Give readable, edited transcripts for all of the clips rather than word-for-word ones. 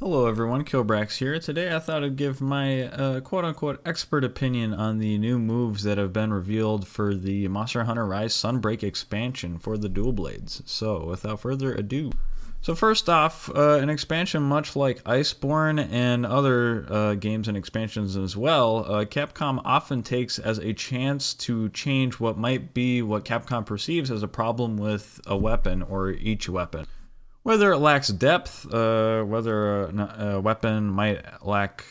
Hello everyone, Kilbrax here. Today I thought I'd give my quote-unquote expert opinion on the new moves that have been revealed for the Monster Hunter Rise Sunbreak expansion for the Dual Blades. So without further ado. So first off, an expansion much like Iceborne and other games and expansions as well, Capcom often takes as a chance to change what might be what Capcom perceives as a problem with a weapon or each weapon. Whether it lacks depth, whether a weapon might lack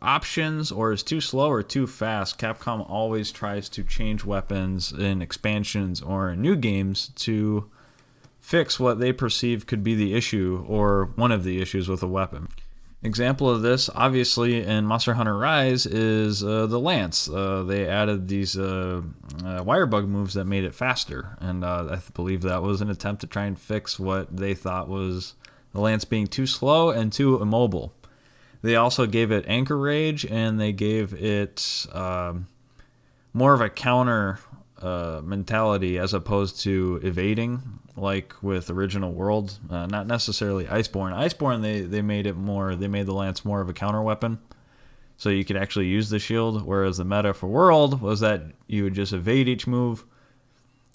options, or is too slow or too fast, Capcom always tries to change weapons in expansions or new games to fix what they perceive could be the issue or one of the issues with a weapon. Example of this, obviously, in Monster Hunter Rise is the Lance. They added these wire bug moves that made it faster, and I believe that was an attempt to try and fix what they thought was the Lance being too slow and too immobile. They also gave it Anchor Rage, and they gave it more of a counter mentality as opposed to evading, like with Original World. Not necessarily Iceborne. Iceborne, they made it more. They made the lance more of a counter weapon, so you could actually use the shield. Whereas the meta for World was that you would just evade each move.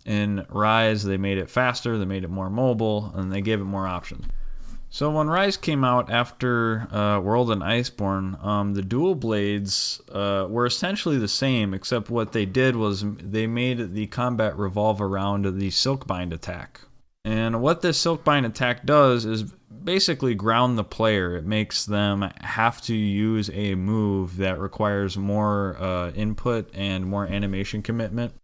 In Rise, they made it faster. They made it more mobile, and they gave it more options. So when Rise came out after World and Iceborne, the dual blades were essentially the same, except what they did was they made the combat revolve around the Silkbind attack. And what this Silkbind attack does is basically ground the player. It makes them have to use a move that requires more input and more animation commitment.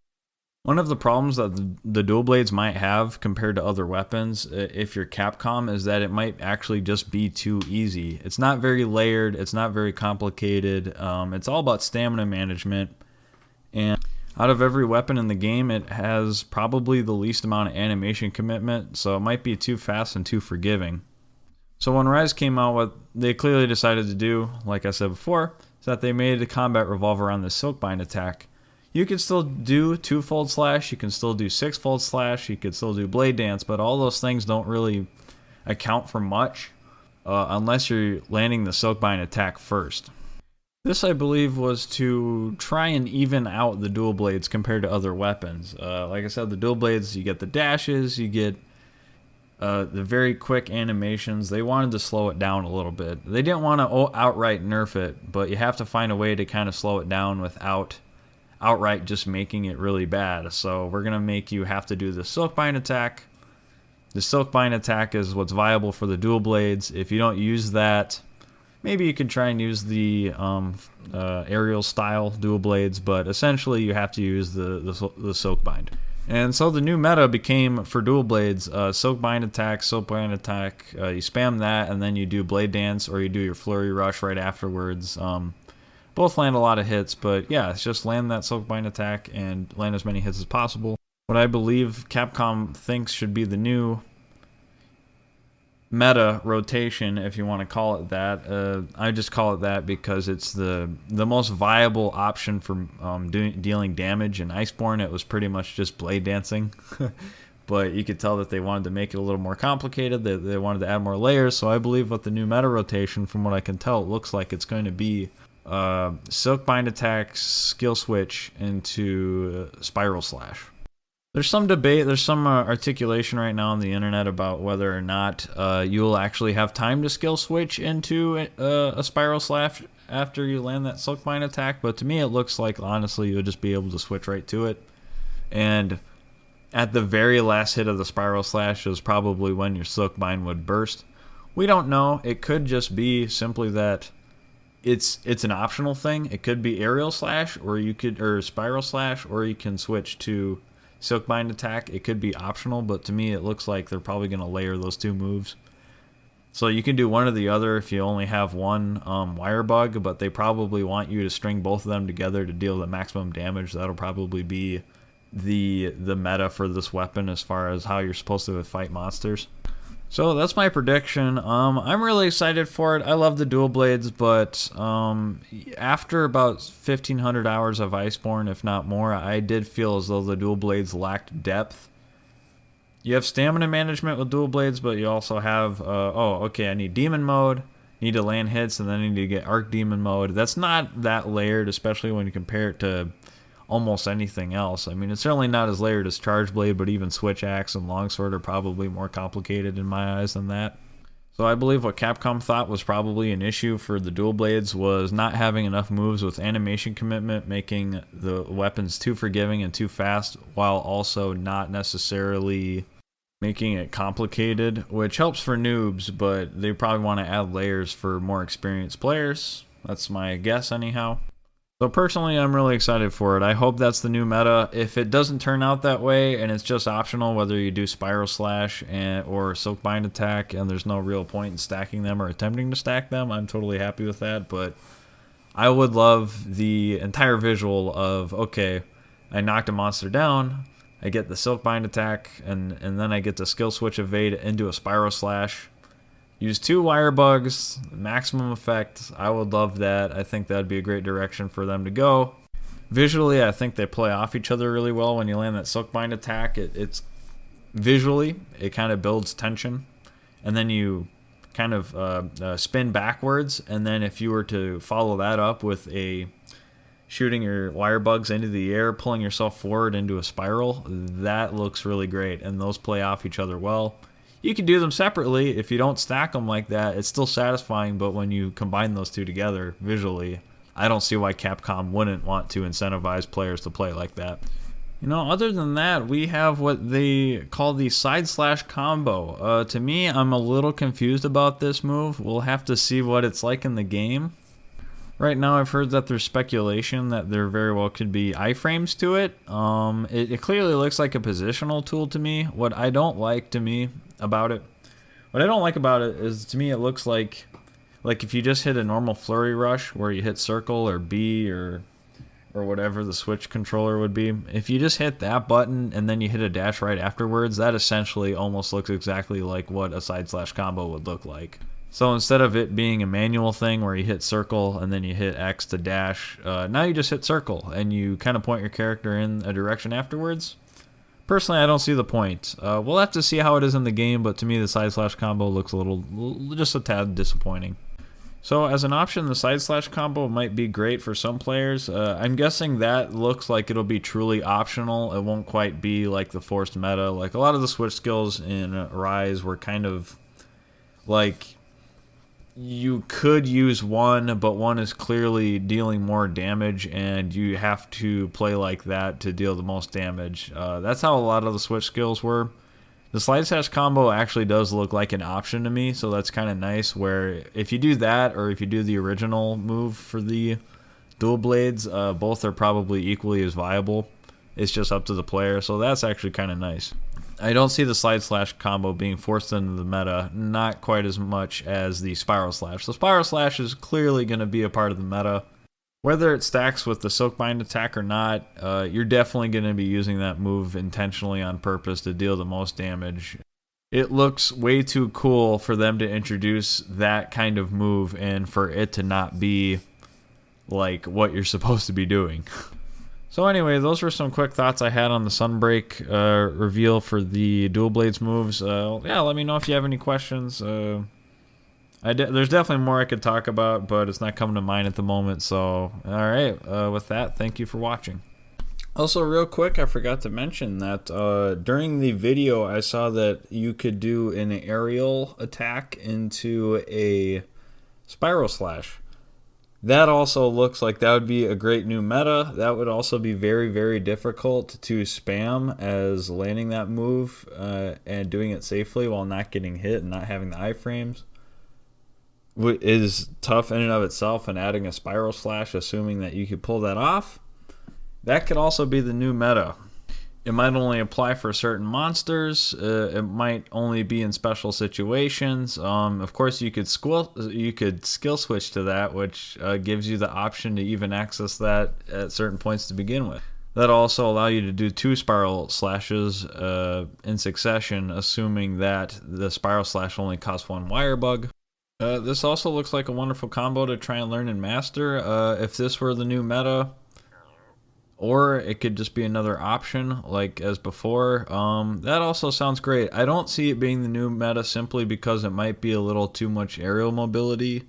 One of the problems that the dual blades might have compared to other weapons, if you're Capcom, is that it might actually just be too easy. It's not very layered, it's not very complicated, it's all about stamina management, and out of every weapon in the game, it has probably the least amount of animation commitment, so it might be too fast and too forgiving. So when Rise came out, what they clearly decided to do, like I said before, is that they made the combat revolve around the Silkbind attack. You can still do two-fold slash, you can still do six-fold slash, you can still do blade dance, but all those things don't really account for much unless you're landing the Silkbind attack first. This, I believe, was to try and even out the dual blades compared to other weapons. Like I said, the dual blades, you get the dashes, you get the very quick animations. They wanted to slow it down a little bit. They didn't want to outright nerf it, but you have to find a way to kind of slow it down without outright just making it really bad. So we're going to make you have to do the Silkbind attack. The Silkbind attack is what's viable for the dual blades. If you don't use that, maybe you can try and use the aerial style dual blades, but essentially you have to use the Silkbind. And so the new meta became, for dual blades, Silkbind attack, Silkbind attack. You spam that, and then you do blade dance, or you do your flurry rush right afterwards. Both land a lot of hits, but yeah, it's just land that Silkbind attack and land as many hits as possible. What I believe Capcom thinks should be the new meta rotation, if you want to call it that. I just call it that because it's the most viable option for dealing damage. In Iceborne, it was pretty much just blade dancing. But you could tell that they wanted to make it a little more complicated. They wanted to add more layers. So I believe with the new meta rotation, from what I can tell, it looks like it's going to be Silkbind attack, skill switch into spiral slash. There's some debate, there's some articulation right now on the internet about whether or not you'll actually have time to skill switch into a spiral slash after you land that Silkbind attack, but to me it looks like honestly you'll just be able to switch right to it. And at the very last hit of the spiral slash is probably when your Silkbind would burst. We don't know. It could just be simply that it's an optional thing. It could be aerial slash, or spiral slash, or you can switch to Silkbind attack. It could be optional, but to me it looks like they're probably going to layer those two moves. So you can do one or the other if you only have one wire bug, but they probably want you to string both of them together to deal the maximum damage. That'll probably be the meta for this weapon as far as how you're supposed to fight monsters. So that's my prediction. I'm really excited for it. I love the dual blades, but after about 1,500 hours of Iceborne, if not more, I did feel as though the dual blades lacked depth. You have stamina management with dual blades, but you also have, I need demon mode, need to land hits, and then need to get Arc Demon mode. That's not that layered, especially when you compare it to almost anything else. I mean, it's certainly not as layered as Charge Blade, but even Switch Axe and Longsword are probably more complicated in my eyes than that. So I believe what Capcom thought was probably an issue for the Dual Blades was not having enough moves with animation commitment, making the weapons too forgiving and too fast, while also not necessarily making it complicated, which helps for noobs, but they probably want to add layers for more experienced players. That's my guess anyhow. So personally, I'm really excited for it. I hope that's the new meta. If it doesn't turn out that way and it's just optional, whether you do Spiral Slash or Silkbind Attack, and there's no real point in stacking them or attempting to stack them, I'm totally happy with that. But I would love the entire visual of, okay, I knocked a monster down, I get the Silkbind Attack, and then I get to skill switch evade into a Spiral Slash. Use 2 wire bugs, maximum effect. I would love that. I think that'd be a great direction for them to go. Visually, I think they play off each other really well. When you land that Silkbind Attack, it's visually, it kind of builds tension. And then you kind of spin backwards. And then if you were to follow that up with shooting your wire bugs into the air, pulling yourself forward into a spiral, that looks really great. And those play off each other well. You can do them separately. If you don't stack them like that, it's still satisfying, but when you combine those two together visually, I don't see why Capcom wouldn't want to incentivize players to play like that. You know, other than that, we have what they call the side slash combo. To me, I'm a little confused about this move. We'll have to see what it's like in the game. Right now, I've heard that there's speculation that there very well could be iframes to it. It clearly looks like a positional tool to me. What I don't like about it is, to me, it looks like if you just hit a normal flurry rush where you hit circle or B or whatever the Switch controller would be. If you just hit that button and then you hit a dash right afterwards, that essentially almost looks exactly like what a side slash combo would look like. So instead of it being a manual thing where you hit circle and then you hit X to dash, now you just hit circle and you kind of point your character in a direction afterwards. Personally, I don't see the point. We'll have to see how it is in the game, but to me the side slash combo looks just a tad disappointing. So as an option, the side slash combo might be great for some players. I'm guessing that looks like it'll be truly optional. It won't quite be like the forced meta. Like a lot of the switch skills in Rise were kind of like, you could use one, but one is clearly dealing more damage, and you have to play like that to deal the most damage. That's how a lot of the switch skills were. The slide slash combo actually does look like an option to me, so that's kind of nice, where if you do that or if you do the original move for the dual blades, both are probably equally as viable. It's just up to the player, so that's actually kind of nice. I don't see the slide slash combo being forced into the meta, not quite as much as the spiral slash. The spiral slash is clearly going to be a part of the meta. Whether it stacks with the Silkbind Attack or not, you're definitely going to be using that move intentionally on purpose to deal the most damage. It looks way too cool for them to introduce that kind of move and for it to not be like what you're supposed to be doing. So anyway, those were some quick thoughts I had on the Sunbreak reveal for the Dual Blades moves. Yeah, let me know if you have any questions. There's definitely more I could talk about, but it's not coming to mind at the moment. So, alright, with that, thank you for watching. Also, real quick, I forgot to mention that during the video, I saw that you could do an aerial attack into a spiral slash. That also looks like that would be a great new meta. That would also be very, very difficult to spam as landing that move and doing it safely while not getting hit and not having the iframes. Is tough in and of itself, and adding a spiral slash, assuming that you could pull that off, that could also be the new meta. It might only apply for certain monsters. It might only be in special situations. Of course, you could skill switch to that, which gives you the option to even access that at certain points to begin with. That'll also allow you to do 2 spiral slashes in succession, assuming that the spiral slash only costs 1 wire bug. This also looks like a wonderful combo to try and learn and master. If this were the new meta, or it could just be another option like as before. That also sounds great. I don't see it being the new meta simply because it might be a little too much aerial mobility,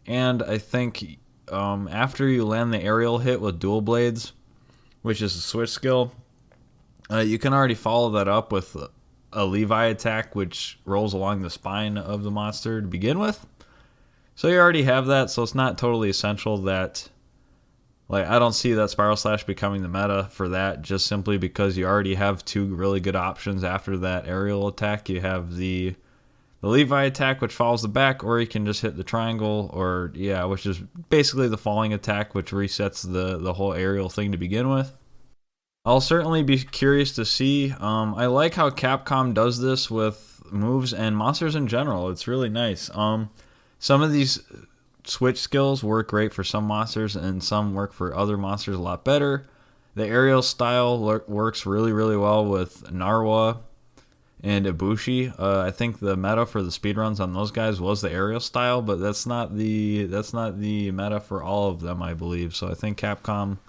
and I think after you land the aerial hit with dual blades, which is a switch skill, you can already follow that up with a Levi attack, which rolls along the spine of the monster to begin with. So you already have that, so it's not totally essential that, like, I don't see that Spiral Slash becoming the meta for that, just simply because you already have two really good options after that aerial attack. You have the Levi attack, which follows the back, or you can just hit the triangle, or, yeah, which is basically the falling attack, which resets the whole aerial thing to begin with. I'll certainly be curious to see. I like how Capcom does this with moves and monsters in general. It's really nice. Some of these switch skills work great for some monsters, and some work for other monsters a lot better. The aerial style works really, really well with Narwa and Ibushi. I think the meta for the speedruns on those guys was the aerial style, but that's not the meta for all of them, I believe. So I think Capcom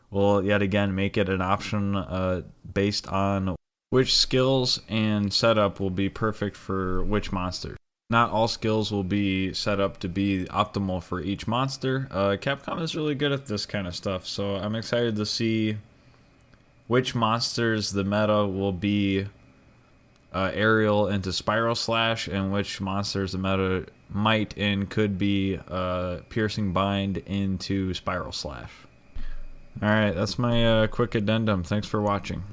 will yet again make it an option based on which skills and setup will be perfect for which monster. Not all skills will be set up to be optimal for each monster. Capcom is really good at this kind of stuff, so I'm excited to see which monsters the meta will be aerial into Spiral Slash, and which monsters the meta might and could be Piercing Bind into Spiral Slash. Alright, that's my quick addendum. Thanks for watching.